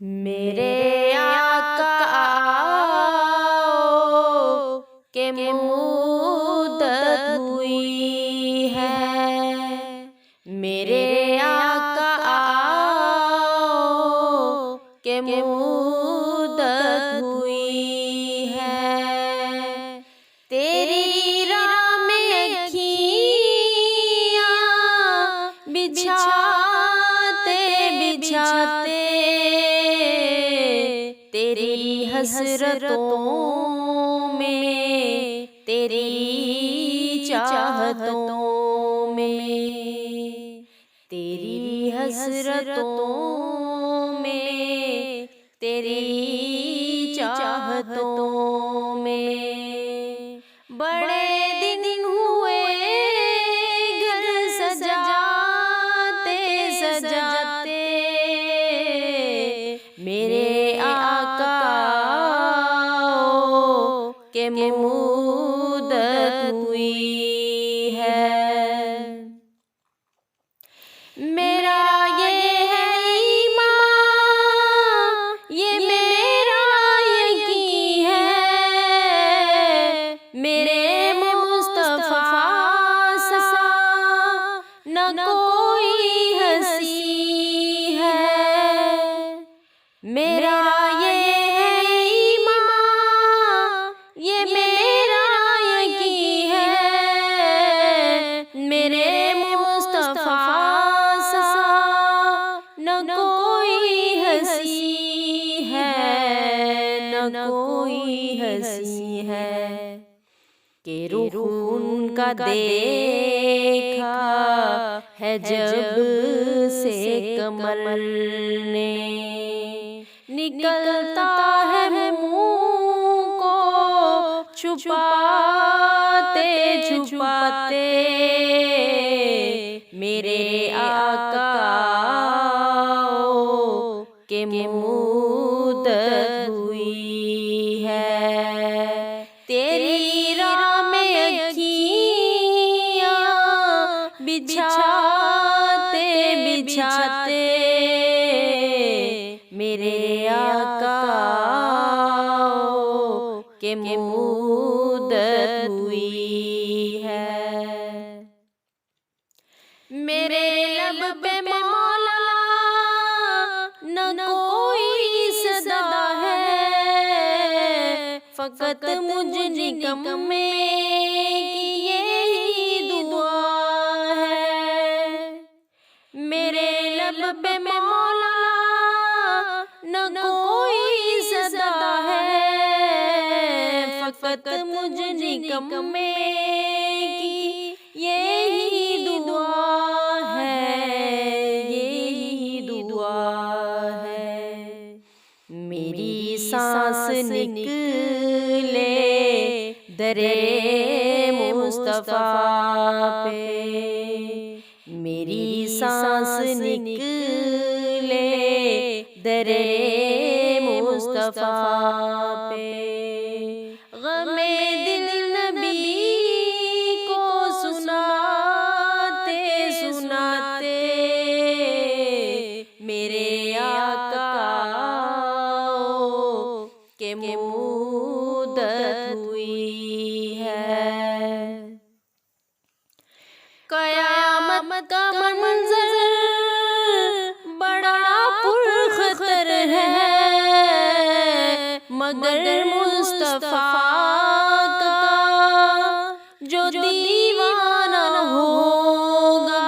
मेरे आका आओ के मुद्दत हुई है। मेरे आका आओ के मुद्दत हुई है। तेरी राह में अखियाँ बिछाते बिछाते तेरी हसरतों में, तेरी चाहतों में, तेरी हसरतों में, तेरी चाहतों में। बड़े दिन हुए घर सजाते सजाते मेरे आका के मुद्दत हुई है। मेरा ये है ईमान, ये मेरा यकीन है, मेरे मुस्तफा सा न कोई हंसी है। मेरा ये है ईमान, ये मेरा यकीन है, मेरे मुस्तफा सा न कोई हंसी है, न कोई हंसी है। के रुख उनका देखा है जब से कमर ने, निकलता है मुँह को छुपाते छुपाते मेरे आका के मुद्दत हुई है। तेरी राह में अखियाँ बिछाते बिछाते मेरे आका के मुद्दत हुई है। मेरे लब पे मौला न कोई सदा है, फकत मुझ निकम में यही दुआ है। मेरे लब पे मौला न कोई सदा है, फकत मुझ निकम में यही दुआ है, यही दुआ है। मेरी सांस निकले दरे मुस्तफा पे, मेरी सांस निकले दरे मुस्तफा पे। गमे दिल नबी को सुनाते सुनाते मेरे आका के मुद्दत हुई है। कयामत का मंजर बड़ा पुरखतर है, मगर मुस्तफा का जो दीवाना होगा।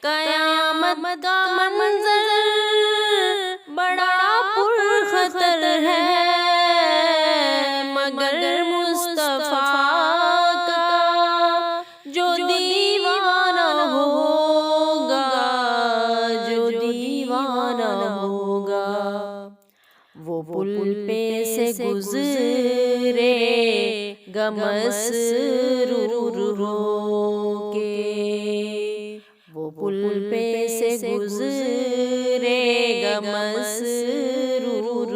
कयामत का मंजर बड़ा पुरखतर है, मगर मुस्तफा का जो दीवाना होगा, जो दीवाना होगा। वो पुल पे से गुजरे मसरूर के, वो पुल पे से गुजरे मसरूर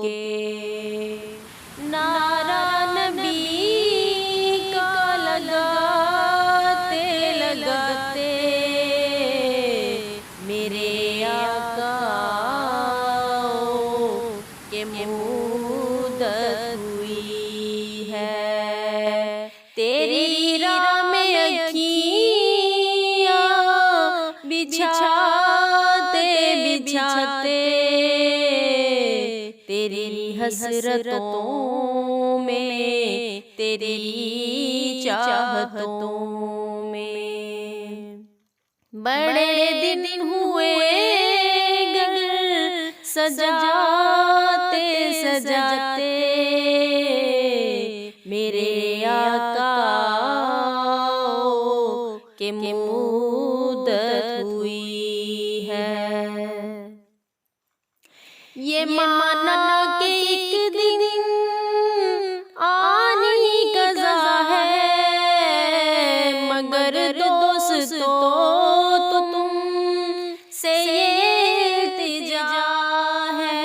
के। नारा नबी का लगाते लगाते मेरे हसरतों में, तेरी चाहतों में। बड़े दिन हुए गर सजाते सजाते, मेरे आका के मुद्दत हुई है। ये माना कि एक दिन आनी कज़ा है, मगर दोस्तों तो तुम से ये इल्तिजा है।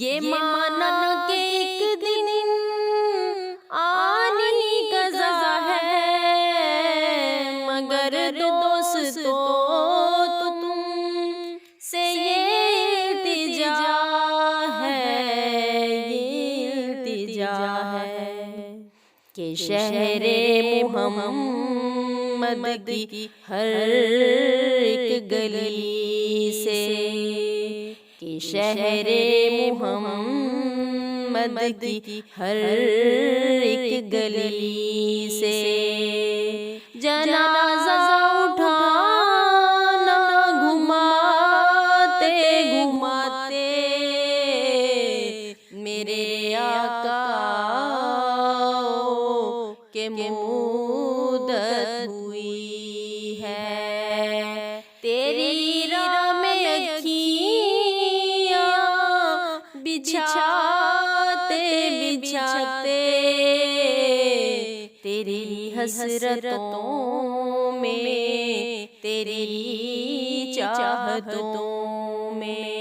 ये माना कि एक दिन आनी कज़ा है, मगर दोस्तों तो तुम से ये इल्तिजा है कि शहरे मुहम्मद की हर एक गली से, कि शहरे मुहम्मद की हर एक गली से जनाजा उठाना घुमाते घुमाते, मेरे आका के मुद्दत हुई है। तेरी राह में अखियाँ बिछाते बिछाते, तेरी हसरतों में, तेरी चाहतों में।